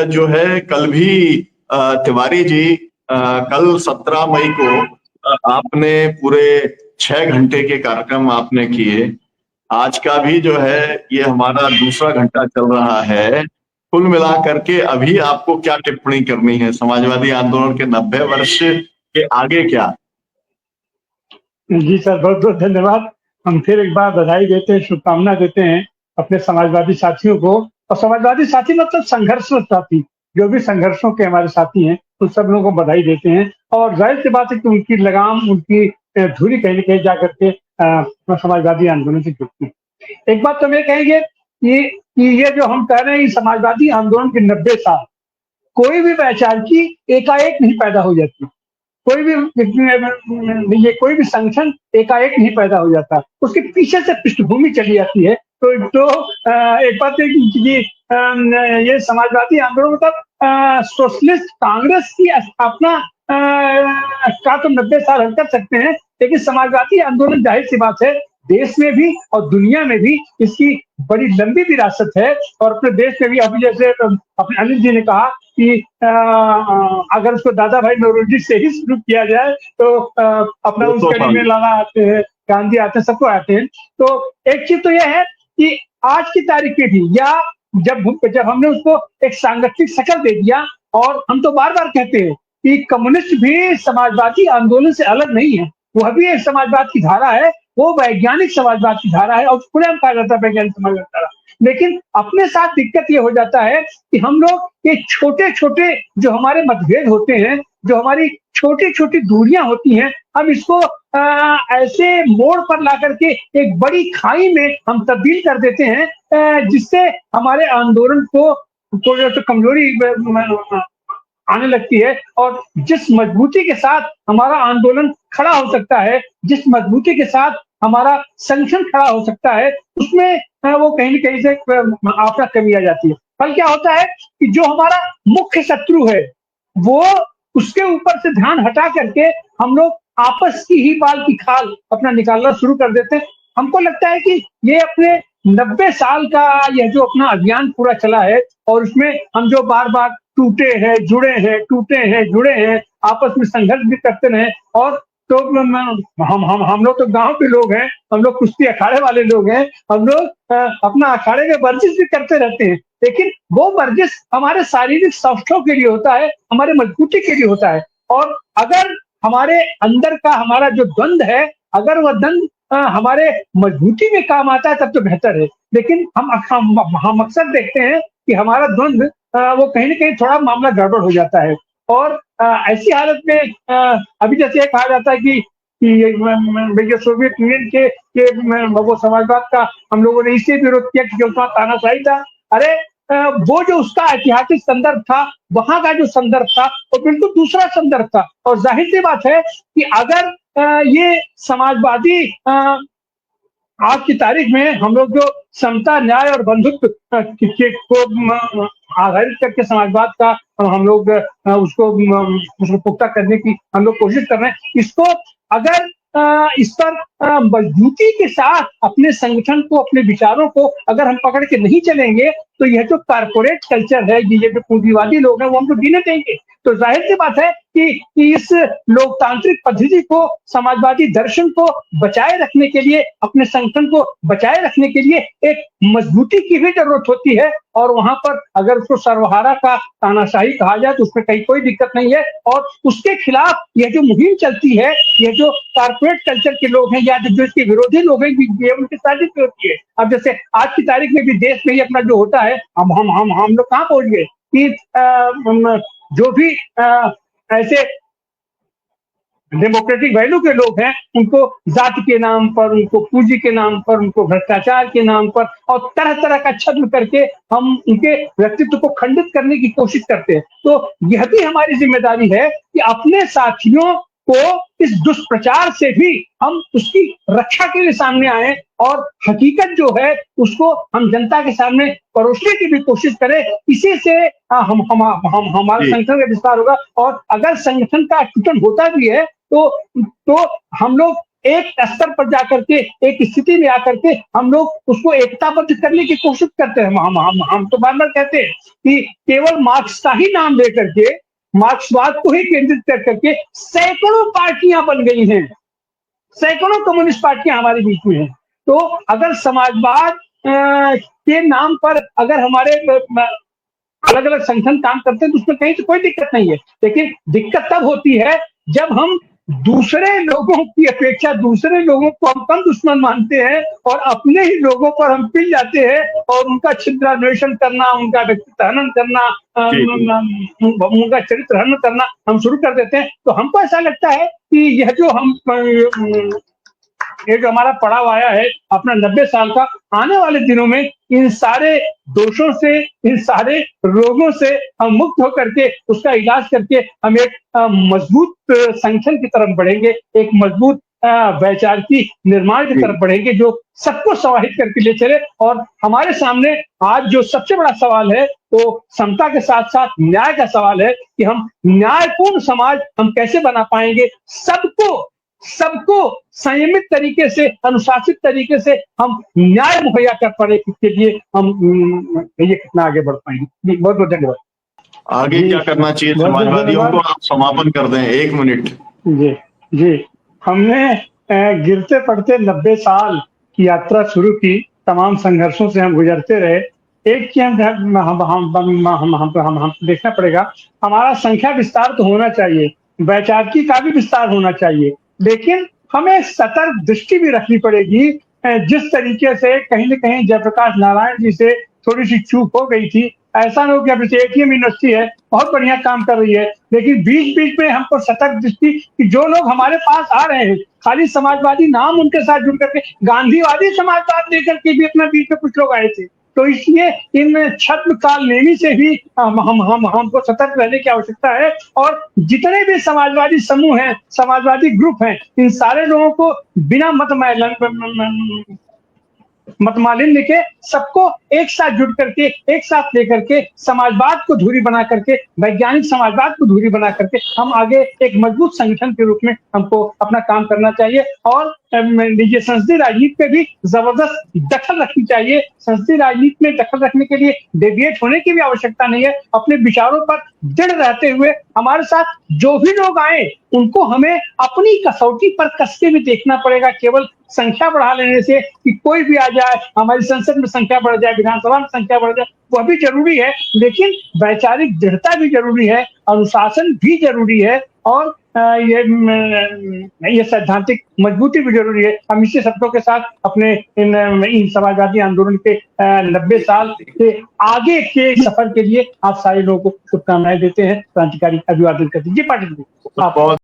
जो है कल भी तिवारी जी, कल 17 मई को आपने पूरे 6 घंटे के कार्यक्रम आपने किए। आज का भी जो है ये हमारा दूसरा घंटा चल रहा है। कुल मिला करके अभी आपको क्या टिप्पणी करनी है समाजवादी आंदोलन के 90 वर्ष के आगे क्या? जी सर, बहुत बहुत धन्यवाद। हम फिर एक बार बधाई देते हैं, शुभकामना देते हैं अपने समाजवादी साथियों को। और समाजवादी साथी मतलब संघर्षरत साथी, जो भी संघर्षों के हमारे साथी हैं, उन सब लोगों को बधाई देते हैं। और जाहिर सी बात है कि उनकी लगाम, उनकी धुरी कहीं न कहीं जाकर के समाजवादी आंदोलन से जुड़ती है। एक बात तो मैं कहेंगे कि ये जो हम कह रहे हैं, समाजवादी आंदोलन के 90 साल, कोई भी वैचारिकी एकाएक नहीं पैदा हो जाती। कोई भी ये कोई भी संगठन एकाएक नहीं पैदा हो जाता, उसके पीछे से पृष्ठभूमि चली जाती है। तो एक बात है कि ये समाजवादी आंदोलन मतलब सोशलिस्ट कांग्रेस की स्थापना का तो 90 साल हम कर सकते हैं, लेकिन समाजवादी आंदोलन जाहिर सी बात है देश में भी और दुनिया में भी इसकी बड़ी लंबी विरासत है। और अपने देश में भी अभी जैसे अपने अनिल जी ने कहा कि अगर उसको दादा भाई नौरोजी से ही शुरू किया जाए तो अपना उस कड़ी में लाला आते हैं, गांधी आते हैं, सबको आते हैं। तो एक चीज तो यह है कि आज की तारीख में भी, या जब हमने उसको एक सांगठनिक शक्ल दे दिया, और हम तो बार बार कहते हैं कि कम्युनिस्ट भी समाजवादी आंदोलन से अलग नहीं है, वह भी एक समाजवाद की धारा है, वो वैज्ञानिक समाजवाद की धारा है, और खुले हम कहा जाता है वैज्ञानिक समाजवाद धारा। लेकिन अपने साथ दिक्कत ये हो जाता है कि हम लोग ये छोटे छोटे जो हमारे मतभेद होते हैं, जो हमारी छोटी छोटी दूरियां होती हैं, हम इसको ऐसे मोड़ पर ला करके एक बड़ी खाई में हम तब्दील कर देते हैं, जिससे हमारे आंदोलन को तो कमजोरी आने लगती है। और जिस मजबूती के साथ हमारा आंदोलन खड़ा हो सकता है, जिस मजबूती के साथ हमारा संगठन खड़ा हो सकता है, उसमें वो कहीं न कहीं से आपदा कमी आ जाती है। फल क्या होता है कि जो हमारा मुख्य शत्रु है, वो उसके ऊपर से ध्यान हटा करके हम लोग आपस की ही बाल की खाल अपना निकालना शुरू कर देते हैं। हमको लगता है कि ये अपने 90 साल का यह जो अपना अभियान पूरा चला है, और उसमें हम जो बार-बार टूटे हैं, जुड़े हैं, टूटे हैं, जुड़े हैं, आपस में संघर्ष भी करते रहे। और तो हम लोग तो गांव के लोग हैं, हम लोग कुश्ती अखाड़े वाले लोग हैं, हम लोग अपना अखाड़े में वर्जिश भी करते रहते हैं, लेकिन वो वर्जिश हमारे शारीरिक स्वास्थ्य के लिए होता है, हमारे मजबूती के लिए होता है। और अगर हमारे अंदर का हमारा जो द्वंद है, अगर वह द्वंद हमारे मजबूती में काम आता है, तब तो बेहतर है। लेकिन हम अक्सर देखते हैं कि हमारा द्वंद वो कहीं न कहीं थोड़ा मामला गड़बड़ हो जाता है। और ऐसी हालत में अभी जैसे ये कहा जाता है कि ये सोवियत यूनियन के वो समाजवाद का हम लोगों ने इसलिए विरोध किया क्योंकि उसका तानाशाही था। अरे वो जो उसका ऐतिहासिक संदर्भ था, वहां का जो संदर्भ था, वो बिल्कुल दूसरा संदर्भ था। और जाहिर सी बात है कि अगर ये समाजवादी आज की तारीख में हम लोग जो समता, न्याय और बंधुत्व को आधारित करके समाजवाद का हम लोग उसको पुख्ता करने की हम लोग कोशिश कर रहे हैं, इसको अगर इस पर मजबूती के साथ अपने संगठन को, अपने विचारों को अगर हम पकड़ के नहीं चलेंगे, तो यह जो कारपोरेट कल्चर है, ये जो पूंजीवादी लोग हैं, वो हमको जीने देंगे। तो जाहिर सी बात है कि इस लोकतांत्रिक पद्धति को, समाजवादी दर्शन को बचाए रखने के लिए, अपने संगठन को बचाए रखने के लिए एक मजबूती की भी जरूरत होती है। और वहां पर अगर उसको सर्वहारा का तानाशाही कहा जाए तो उसमें कहीं कोई दिक्कत नहीं है। और उसके खिलाफ यह जो मुहिम चलती है, यह जो कारपोरेट कल्चर के लोग हैं या जो इसके विरोधी लोग हैं, ये उनकी साजिश होती है। अब जैसे आज की तारीख में भी देश में ही अपना जो होता है, हम लोग कहाँ पहुंच गए कि जो भी ऐसे डेमोक्रेटिक वैल्यू के लोग हैं, उनको जाति के नाम पर, उनको पूंजी के नाम पर, उनको भ्रष्टाचार के नाम पर और तरह तरह का छद्म करके हम उनके व्यक्तित्व को खंडित करने की कोशिश करते हैं। तो यह भी हमारी जिम्मेदारी है कि अपने साथियों को इस दुष्प्रचार से भी हम उसकी रक्षा के लिए सामने आए, और हकीकत जो है उसको हम जनता के सामने परोसने की भी कोशिश करें। इसी से हमारे संगठन का विस्तार होगा। और अगर संगठन का टूटन होता भी है तो हम लोग एक स्तर पर जाकर के, एक स्थिति में आकर के हम लोग उसको एकताबद्ध करने की कोशिश करते हैं। हम तो बार बार कहते हैं कि केवल मार्क्स का ही नाम लेकर के, मार्क्सवाद को ही केंद्रित कर करके सैकड़ों पार्टियां बन गई हैं, सैकड़ों कम्युनिस्ट पार्टियां हमारे बीच में हैं। तो अगर समाजवाद के नाम पर अगर हमारे अलग अलग संगठन काम करते हैं तो उसमें कहीं से कोई दिक्कत नहीं है, लेकिन दिक्कत तब होती है जब हम दूसरे लोगों की अपेक्षा दूसरे लोगों को हम कम दुश्मन मानते हैं और अपने ही लोगों पर हम पिल जाते हैं और उनका छिद्रान्वेषण करना, उनका व्यक्तित्व हनन करना, उनका चरित्र हनन करना हम शुरू कर देते हैं। तो हमको ऐसा लगता है कि यह जो ये जो हमारा पड़ाव आया है अपना 90 साल का, आने वाले दिनों में इन सारे दोषों से, इन सारे रोगों से हम मुक्त होकर के उसका इलाज करके हम एक मजबूत संगठन की तरफ बढ़ेंगे, एक मजबूत वैचारिकी निर्माण की तरफ बढ़ेंगे जो सबको समाहित करके ले चले। और हमारे सामने आज जो सबसे बड़ा सवाल है वो समता के साथ साथ न्याय का सवाल है कि हम न्यायपूर्ण समाज हम कैसे बना पाएंगे, सबको संयमित तरीके से, अनुशासित तरीके से हम न्याय मुहैया कर पाने के लिए हम ये कितना आगे बढ़ पाएंगे। बहुत बहुत धन्यवाद। आगे क्या करना चाहिए समाजवादियों को, आप समापन कर दें 1 मिनट। जी हमने गिरते पड़ते 90 साल की यात्रा शुरू की, तमाम संघर्षों से हम गुजरते रहे। एक चीज हम देखना पड़ेगा, हमारा संख्या विस्तार तो होना चाहिए, वैचारिकी का भी विस्तार होना चाहिए, लेकिन हमें सतर्क दृष्टि भी रखनी पड़ेगी। जिस तरीके से कहीं न कहीं जयप्रकाश नारायण जी से थोड़ी सी चूक हो गई थी, ऐसा ना हो कि अब एटीएम यूनिवर्सिटी है, बहुत बढ़िया काम कर रही है, लेकिन बीच बीच में हमको सतर्क दृष्टि कि जो लोग हमारे पास आ रहे हैं खाली समाजवादी नाम उनके साथ जुड़ करके, गांधीवादी समाजवाद लेकर के भी अपना बीच में कुछ लोग आए थे, तो इसलिए इन छद्म कालनेमी से भी हमको सतर्क रहने की आवश्यकता है। और जितने भी समाजवादी समूह हैं, समाजवादी ग्रुप हैं, इन सारे लोगों को बिना मतमालिन्य के सबको एक साथ जुड़ करके, एक साथ लेकर के समाजवाद को धुरी बना करके, वैज्ञानिक समाजवाद को धुरी बना करके हम आगे एक मजबूत संगठन के रूप में हमको अपना काम करना चाहिए। और ये संसदीय राजनीति पे भी जबरदस्त दखल रखनी चाहिए। संसदीय राजनीति में दखल रखने के लिए डेविएट होने की भी आवश्यकता नहीं है। अपने विचारों पर दृढ़ रहते हुए हमारे साथ जो भी लोग आए उनको हमें अपनी कसौटी पर कस के भी देखना पड़ेगा। केवल संख्या बढ़ा लेने से कि कोई भी आ जाए, हमारी संसद में संख्या बढ़ जाए, विधानसभा में संख्या बढ़ जाए, वह भी जरूरी है, लेकिन वैचारिक दृढ़ता भी जरूरी है, अनुशासन भी जरूरी है, और ये सैद्धांतिक मजबूती भी जरूरी है। हम इसी शब्दों के साथ अपने इन समाजवादी आंदोलन के 90 साल के आगे के सफर के लिए आप सारे लोगों को शुभकामनाएं देते हैं। क्रांतिकारी अभिवादन करते हैं। जी पाटिल जी, आप